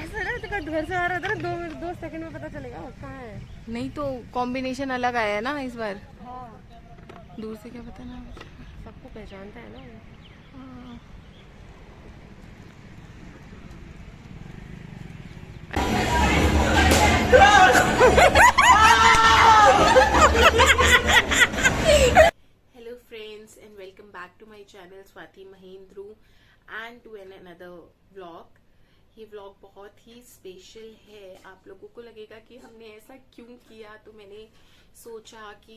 ऐसा ना तो घर से आ रहा था ना, दो सेकंड में पता चलेगा कहाँ है। नहीं तो कॉम्बिनेशन अलग आया है ना इस बार। हाँ, दूर से क्या पता ना। सबको पहचानता है ना वो। Hello friends and welcome back to my channel Swati Mahendru and to another vlog। ये व्लॉग बहुत ही स्पेशल है। आप लोगों को लगेगा कि हमने ऐसा क्यों किया, तो मैंने सोचा कि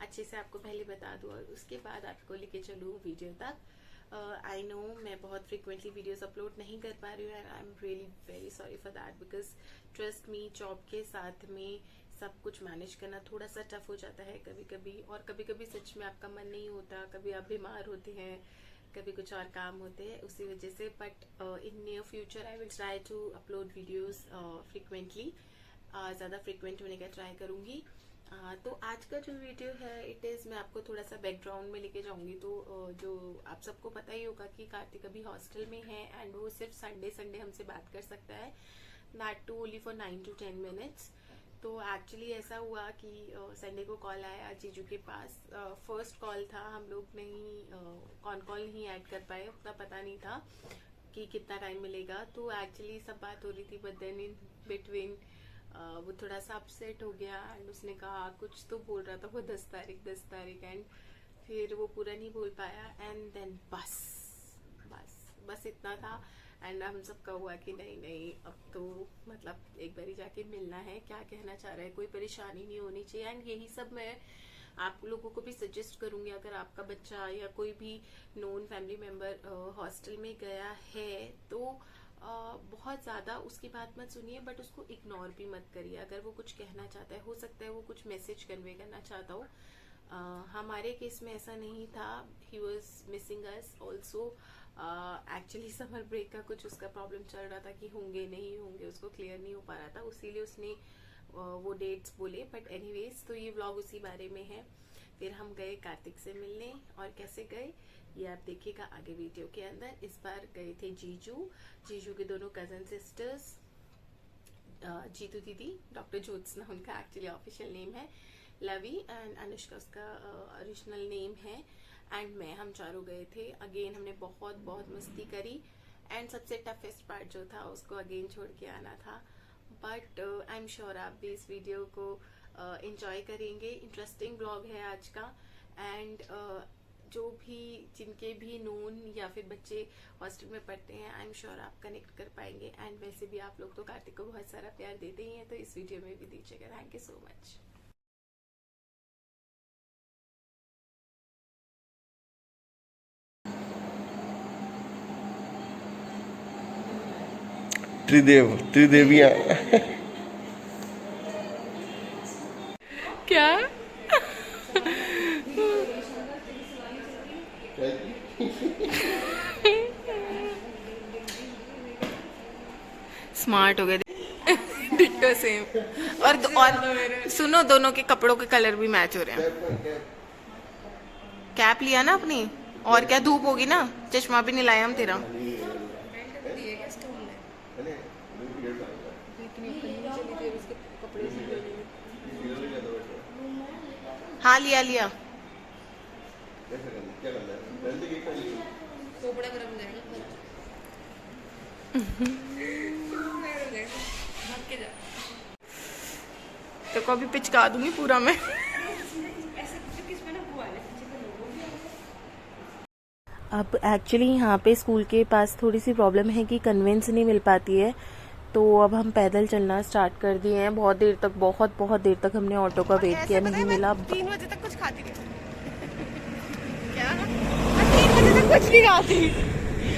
अच्छे से आपको पहले बता दूं और उसके बाद आपको लेके चलूं वीडियो तक। आई नो मैं बहुत फ्रिक्वेंटली वीडियोस अपलोड नहीं कर पा रही हूँ and I am really very sorry for that, because trust me, job के साथ में सब कुछ मैनेज करना थोड़ा सा टफ हो जाता है कभी कभी, और कभी कभी सच में आपका मन नहीं होता, कभी आप बीमार होते हैं, कभी कुछ और काम होते हैं उसी वजह से। But in near future I will try to upload videos frequently, ज़्यादा फ्रिक्वेंट होने का ट्राई करूँगी। तो आज का जो वीडियो है इट इज़, मैं आपको थोड़ा सा बैकग्राउंड में लेके जाऊंगी। तो जो आप सबको पता ही होगा कि कार्तिक अभी हॉस्टल में है एंड वो सिर्फ संडे हमसे बात कर सकता है, that too only for 9 to 10 minutes। तो एक्चुअली ऐसा हुआ कि संडे को कॉल आया जीजू के पास। फर्स्ट कॉल था, हम लोग नहीं कॉन कॉल नहीं ऐड कर पाए, उतना पता नहीं था कि कितना टाइम मिलेगा। तो एक्चुअली सब बात हो रही थी, बट देन इन बिटवीन वो थोड़ा सा अपसेट हो गया एंड उसने कहा, कुछ तो बोल रहा था वो 10 तारीख एंड फिर वो पूरा नहीं बोल पाया एंड देन बस इतना था। एंड हम सबका हुआ कि नहीं अब तो मतलब एक बारी जाके मिलना है, क्या कहना चाह रहा है, कोई परेशानी नहीं होनी चाहिए। एंड यही सब मैं आप लोगों को भी सजेस्ट करूंगी, अगर आपका बच्चा या कोई भी नोन फैमिली मेंबर हॉस्टल में गया है तो बहुत ज़्यादा उसकी बात मत सुनिए, बट उसको इग्नोर भी मत करिए। अगर वो कुछ कहना चाहता है, हो सकता है वो कुछ मैसेज कन्वे करना चाहता हो। हमारे केस में ऐसा नहीं था, he was missing us also. Actually summer break का कुछ उसका प्रॉब्लम चल रहा था कि होंगे नहीं होंगे, उसको क्लियर नहीं हो पा रहा था, उसीलिए उसने वो डेट्स बोले। बट एनीवेज, तो ये व्लॉग उसी बारे में है। फिर हम गए कार्तिक से मिलने, और कैसे गए ये आप देखिएगा आगे वीडियो के अंदर। इस बार गए थे जीजू के दोनों कजन सिस्टर्स, जीतू दीदी, डॉक्टर ज्योत्सना उनका एक्चुअली ऑफिशियल नेम है, लवी एंड अनुष्का उसका ओरिजिनल नेम है, एंड हम चारों गए थे। अगेन हमने बहुत मस्ती करी एंड सबसे टफेस्ट पार्ट जो था उसको अगेन छोड़ के आना था। बट आई एम श्योर आप भी इस वीडियो को एंजॉय करेंगे। इंटरेस्टिंग ब्लॉग है आज का। एंड जो भी जिनके भी नोन या फिर बच्चे हॉस्टल में पढ़ते हैं, आई एम श्योर आप कनेक्ट कर पाएंगे। एंड वैसे भी आप लोग तो कार्तिक को बहुत सारा प्यार देते ही हैं, तो इस वीडियो में भी दीजिएगा। Thank you so much. त्रिदेवियां क्या स्मार्ट हो गए डिट्टो सेम। और सुनो, दोनों के कपड़ों के कलर भी मैच हो रहे हैं। कैप लिया ना अपनी, और क्या धूप होगी ना, चश्मा भी नहीं लाया हम तेरा। हाँ लिया तो को भी पिचका दूंगी पूरा मैं। अब एक्चुअली यहाँ पे स्कूल के पास थोड़ी सी प्रॉब्लम है कि कन्वेंस नहीं मिल पाती है, तो अब हम पैदल चलना स्टार्ट कर दिए हैं। बहुत देर तक हमने ऑटो का वेट किया, नहीं मिला। 3 बजे तक कुछ खाती क्या 3 बजे तक कुछ नहीं खाती,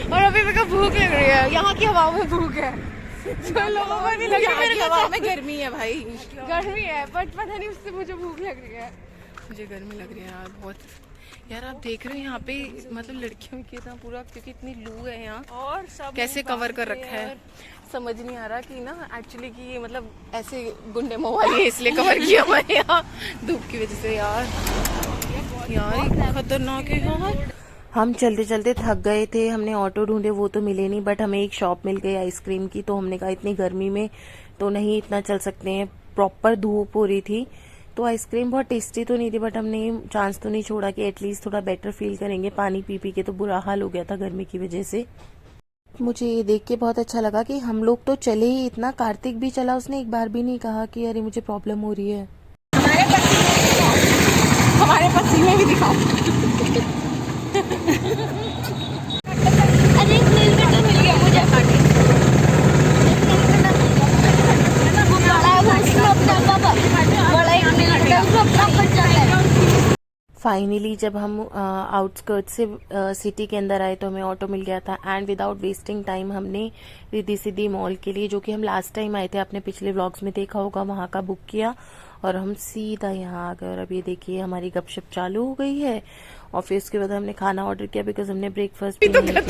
और अभी मेरे को भूख लग रही है। यहाँ की हवा में भूख है, जो लोगों को नहीं लग रही है। हवा में गर्मी है भाई, गर्मी है, बट पता नहीं उससे मुझे भूख लग रही है। मुझे गर्मी लग रही है यार बहुत। यार आप देख रहे हो यहाँ पे मतलब लड़कियों की इतना पूरा, क्योंकि इतनी लू है यहाँ, और सब कैसे कवर कर रखा है समझ नहीं आ रहा कि ना एक्चुअली कि ये मतलब ऐसे गुंडे मोवाली है इसलिए कवर किया हमारे यहाँ धूप की वजह से। यार खतरनाक है यार। हम चलते चलते थक गए थे, हमने ऑटो ढूंढे, वो तो मिले नहीं, बट हमें एक शॉप मिल गई आइसक्रीम की। तो हमने कहा इतनी गर्मी में तो नहीं इतना चल सकते हैं, प्रॉपर धूप हो रही थी। तो आइसक्रीम बहुत टेस्टी तो नहीं थी, बट हमने चांस तो नहीं छोड़ा कि एटलीस्ट थोड़ा बेटर फील करेंगे। पानी पी पी के तो बुरा हाल हो गया था गर्मी की वजह से। मुझे ये देख के बहुत अच्छा लगा कि हम लोग तो चले ही इतना, कार्तिक भी चला, उसने एक बार भी नहीं कहा कि अरे मुझे प्रॉब्लम हो रही है। हमारे पसीने भी दिखाओ। अरे मिल गया मुझे फाइनली जब हम आउटस्कर्ट से सिटी के अंदर आए तो हमें ऑटो मिल गया था। एंड विदाउट वेस्टिंग टाइम हमने रिद्धि सिद्धि मॉल के लिए, जो कि हम लास्ट टाइम आए थे, आपने पिछले व्लॉग्स में देखा होगा, वहां का बुक किया और हम सीधा यहाँ आ गए। और अब ये देखिए हमारी गपशप चालू हो गई है। और फिर उसके बाद हमने खाना ऑर्डर किया बिकॉज हमने ब्रेकफास्ट भी नहीं किया।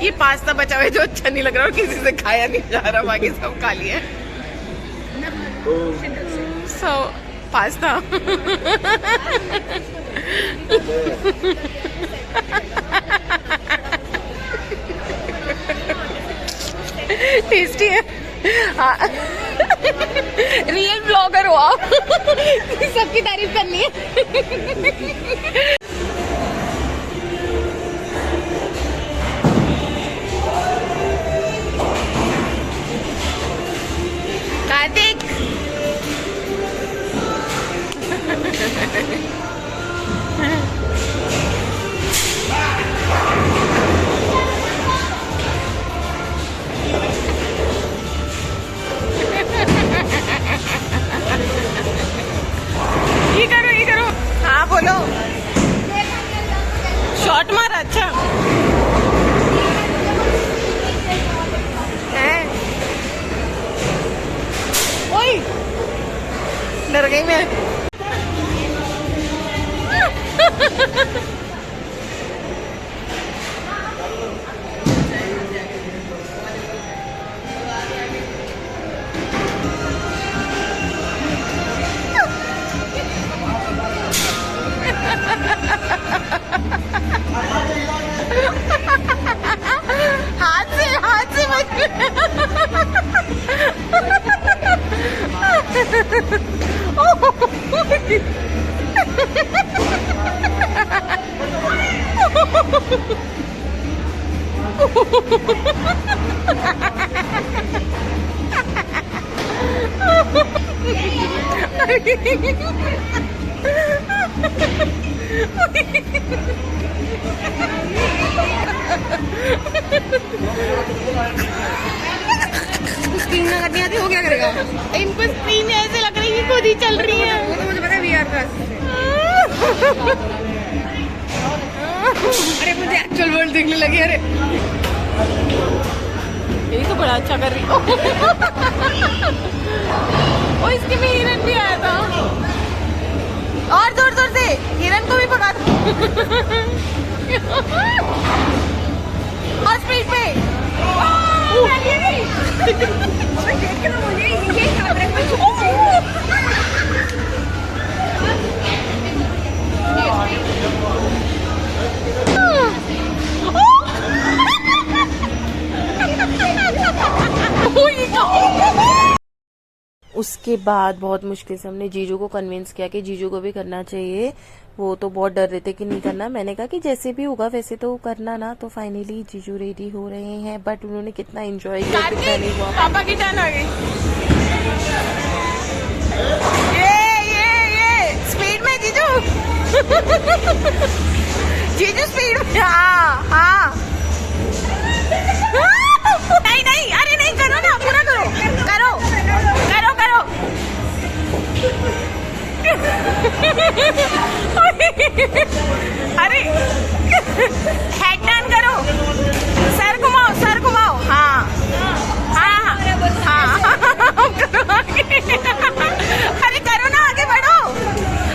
ये पास्ता बचा हुआ है जो अच्छा नहीं लग रहा और किसी से खाया नहीं जा रहा, बाकी सब खा लिया। सो पास्ता टेस्टी है। रियल ब्लॉगर हो आप। सबकी तारीफ करनी है। कार्तिक ये करो। हाँ बोलो। शॉट मारा। अच्छा है। ओए डर गई मैं। हाथ से स्क्रीन ना करनी आती हो क्या करेगा? इनको स्क्रीन ऐसे लग रही है खुद ही चल रही है। वो तो मुझे पता है VR क्लास। अरे मुझे एक्चुअल वर्ल्ड देखने लगी। अरे यही तो बड़ा अच्छा कर रही हो। ओ इसके में हिरन भी आया था। और जोर जोर से हिरन को भी पका दो। और स्पीड पे। उसके बाद बहुत मुश्किल से हमने जीजू को कन्विंस किया कि जीजू को भी करना चाहिए। वो तो बहुत डर रहे थे कि नहीं करना। मैंने कहा कि जैसे भी होगा वैसे तो करना ना। तो फाइनली जीजू रेडी हो रहे हैं, बट उन्होंने कितना एंजॉय किया कितना नहीं हुआ। पापा की टर्न आ गई। ये स्पीड में जीजू। जीजू स्पीड में। हाँ हाँ। नहीं नहीं, अरे नहीं, करो ना, पूरा करो करो करो करो। अरे हेड टर्न करो, सर घुमाओ। हाँ हाँ हाँ करो आगे। अरे करो ना, आगे बढ़ो।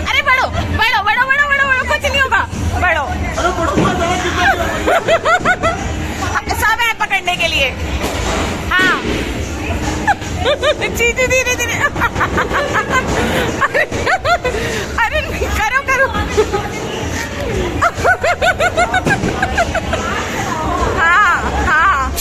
अरे बढ़ो बढ़ो बढ़ो बढ़ो बढ़ो बढ़ो, कुछ नहीं होगा, बढ़ो। सब है पकड़ने के लिए। हाँ धीरे धीरे। अरे करो करो। हाँ हाँ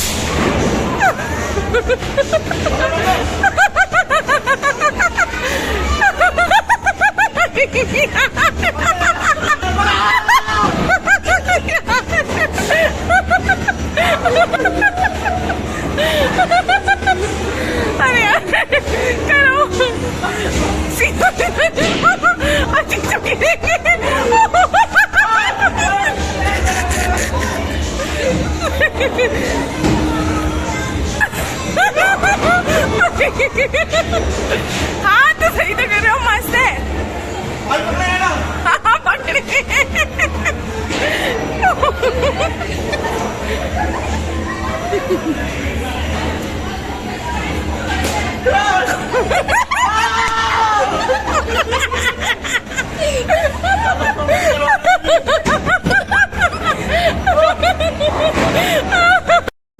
अरे यार करो अच्छी चुकी हाँ तो सही तो कर रहे हो, मस्त है। हाँ पकड़े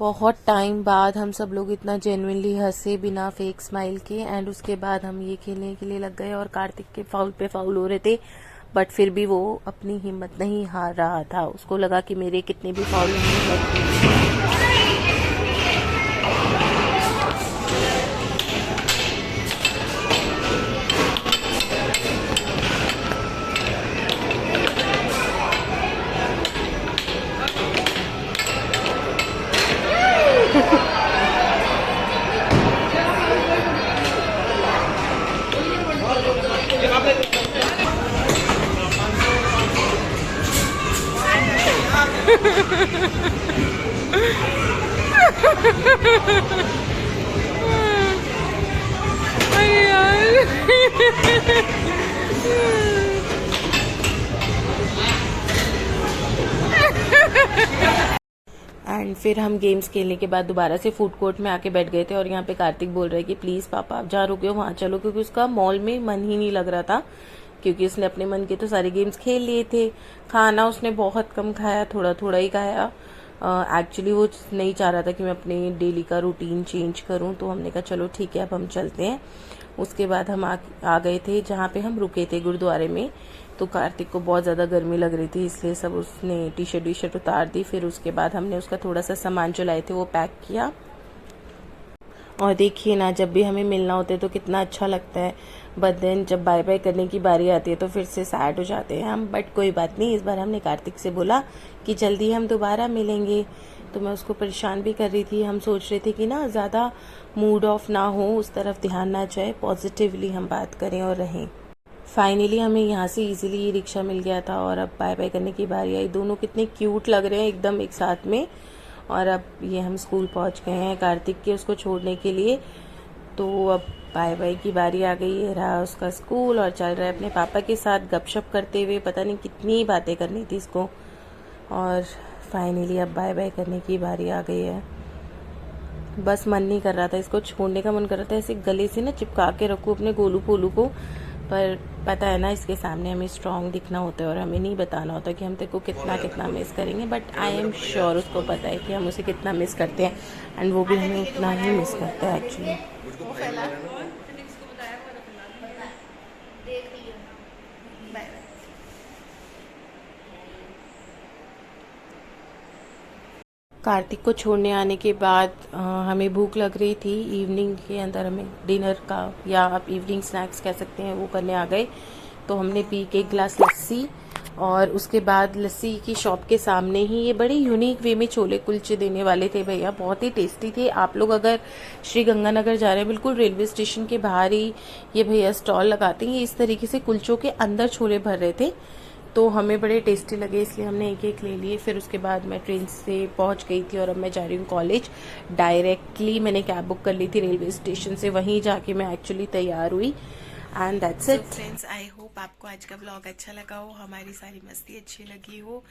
बहुत टाइम बाद हम सब लोग इतना जेन्युइनली हंसे बिना फेक स्माइल के। एंड उसके बाद हम ये खेलने के लिए लग गए और कार्तिक के फाउल पे फाउल हो रहे थे, बट फिर भी वो अपनी हिम्मत नहीं हार रहा था। उसको लगा कि मेरे कितने भी फाउल होंगे। एंड फिर हम गेम्स खेलने के बाद दोबारा से फूड कोर्ट में आके बैठ गए थे और यहाँ पे कार्तिक बोल रहा है कि प्लीज पापा आप जहाँ रुके हो वहां चलो, क्योंकि उसका मॉल में मन ही नहीं लग रहा था, क्योंकि उसने अपने मन के तो सारे गेम्स खेल लिए थे। खाना उसने बहुत कम खाया, थोड़ा थोड़ा ही खाया। एक्चुअली वो नहीं चाह रहा था कि मैं अपने डेली का रूटीन चेंज करूं, तो हमने कहा चलो ठीक है अब हम चलते हैं। उसके बाद हम आ गए थे जहाँ पे हम रुके थे, गुरुद्वारे में। तो कार्तिक को बहुत ज़्यादा गर्मी लग रही थी, इसलिए सब उसने टी शर्ट उतार दी। फिर उसके बाद हमने उसका थोड़ा सा सामान जो लाए थे वो पैक किया। और देखिए ना, जब भी हमें मिलना होता है तो कितना अच्छा लगता है, बट देन जब बाय बाय करने की बारी आती है तो फिर से सैड हो जाते हैं हम। बट कोई बात नहीं, इस बार हमने कार्तिक से बोला कि जल्दी हम दोबारा मिलेंगे। तो मैं उसको परेशान भी कर रही थी। हम सोच रहे थे कि ना ज़्यादा मूड ऑफ ना हो, उस तरफ ध्यान ना जाए, पॉजिटिवली हम बात करें और रहें। फाइनली हमें यहाँ से इजीली ई रिक्शा मिल गया था और अब बाय बाय करने की बारी आई। दोनों कितने क्यूट लग रहे हैं एकदम एक साथ में। और अब ये हम स्कूल पहुँच गए हैं कार्तिक के उसको छोड़ने के लिए। तो अब बाय बाय की बारी आ गई है, रहा उसका स्कूल और चल रहा है अपने पापा के साथ गपशप करते हुए। पता नहीं कितनी बातें करनी थी इसको। और फाइनली अब बाय बाय करने की बारी आ गई है। बस मन नहीं कर रहा था, इसको छोड़ने का मन कर रहा था, ऐसे गले से ना चिपका के रखूँ अपने गोलू पोलू को। पर पता है ना, इसके सामने हमें स्ट्रांग दिखना होता है और हमें नहीं बताना होता कि हम तेरे को कितना कितना मिस करेंगे। बट आई एम श्योर उसको पता है कि हम उसे कितना मिस करते हैं, एंड वो भी हमें उतना ही मिस करता है एक्चुअली। कार्तिक को छोड़ने आने के बाद हमें भूख लग रही थी। इवनिंग के अंदर हमें डिनर का, या आप इवनिंग स्नैक्स कह सकते हैं, वो करने आ गए। तो हमने पी के एक गिलास लस्सी, और उसके बाद लस्सी की शॉप के सामने ही ये बड़े यूनिक वे में छोले कुलचे देने वाले थे भैया, बहुत ही टेस्टी थे। आप लोग अगर श्री गंगानगर जा रहे हैं, बिल्कुल रेलवे स्टेशन के बाहर ही ये भैया स्टॉल लगाते हैं। इस तरीके से कुलचों के अंदर छोले भर रहे थे, तो हमें बड़े टेस्टी लगे, इसलिए हमने एक एक ले लिए। फिर उसके बाद मैं ट्रेन से पहुंच गई थी और अब मैं जा रही हूँ कॉलेज। डायरेक्टली मैंने कैब बुक कर ली थी रेलवे स्टेशन से, वहीं जाके मैं एक्चुअली तैयार हुई। And that's it friends, I hope आपको आज का व्लॉग अच्छा लगा हो, हमारी सारी मस्ती अच्छी लगी हो।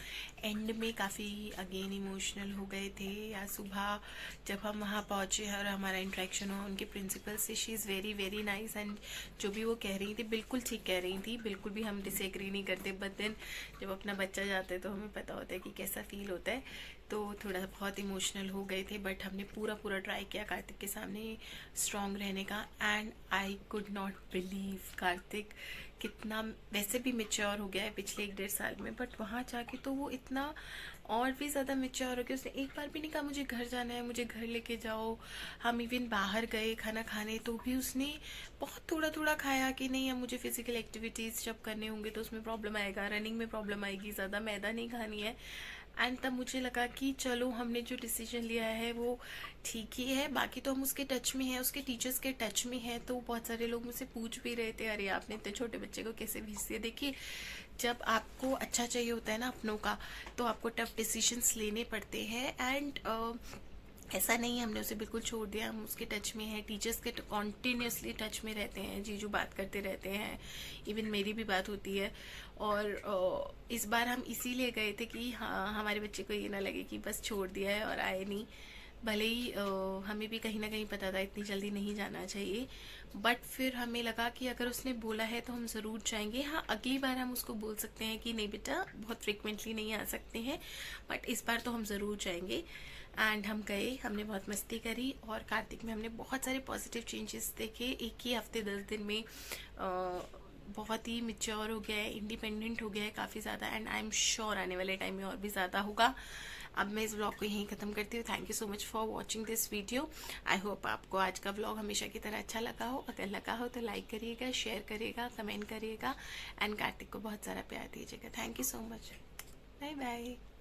एंड में काफ़ी अगेन इमोशनल हो गए थे। या सुबह जब हम वहाँ पहुँचे और हमारा इंटरेक्शन हुआ उनके प्रिंसिपल से, she is very very nice. And जो भी वो कह रही थी बिल्कुल ठीक कह रही थी, बिल्कुल भी हम डिसएग्री नहीं करते। बट देन जब अपना बच्चा जाता है तो हमें पता होता है कि कैसा फील होता है। तो थोड़ा बहुत इमोशनल हो गए थे, बट हमने पूरा ट्राई किया कार्तिक के सामने स्ट्रॉन्ग रहने का। And I could not believe Kartik कितना वैसे भी मेच्योर हो गया है पिछले 1-1.5 साल में, बट वहाँ जाके तो वो इतना और भी ज़्यादा मेच्योर हो गया। उसने एक बार भी नहीं कहा मुझे घर जाना है, मुझे घर लेके जाओ। हम इवन बाहर गए खाना खाने तो भी उसने बहुत थोड़ा खाया कि नहीं, अब मुझे फिजिकल एक्टिविटीज़ जब करने होंगे तो उसमें प्रॉब्लम आएगा, रनिंग में प्रॉब्लम आएगी, ज़्यादा मैदा नहीं खानी है। एंड तब मुझे लगा कि चलो हमने जो डिसीजन लिया है वो ठीक ही है। बाकी तो हम उसके टच में हैं, उसके टीचर्स के टच में हैं। तो बहुत सारे लोग मुझसे पूछ भी रहे थे, अरे आपने इतने छोटे बच्चे को कैसे भेज दिया। देखिए, जब आपको अच्छा चाहिए होता है ना अपनों का, तो आपको टफ डिसीजंस लेने पड़ते हैं। एंड ऐसा नहीं हमने उसे बिल्कुल छोड़ दिया, हम उसके टच में हैं, टीचर्स के कॉन्टिन्यूसली टच में रहते हैं, जीजू बात करते रहते हैं, इवन मेरी भी बात होती है। और इस बार हम इसीलिए गए थे कि हाँ, हमारे बच्चे को ये ना लगे कि बस छोड़ दिया है और आए नहीं। भले ही हमें भी कहीं ना कहीं पता था इतनी जल्दी नहीं जाना चाहिए, बट फिर हमें लगा कि अगर उसने बोला है तो हम ज़रूर जाएंगे। हाँ, अगली बार हम उसको बोल सकते हैं कि नहीं बेटा बहुत फ्रिक्वेंटली नहीं आ सकते हैं, बट इस बार तो हम ज़रूर जाएंगे। एंड हम गए, हमने बहुत मस्ती करी और कार्तिक में हमने बहुत सारे पॉजिटिव चेंजेस देखे। एक ही हफ्ते 10 दिन में बहुत ही मैच्योर हो गया है, इंडिपेंडेंट हो गया है काफ़ी ज़्यादा। एंड आई एम श्योर आने वाले टाइम में और भी ज़्यादा होगा। अब मैं इस व्लॉग को यहीं ख़त्म करती हूँ। Thank you so much for watching this video. I hope आपको आज का व्लॉग हमेशा की तरह अच्छा लगा हो। अगर लगा हो तो लाइक करिएगा, शेयर करिएगा, कमेंट करिएगा एंड कार्तिक को बहुत सारा प्यार दीजिएगा। Thank you so much. Bye bye.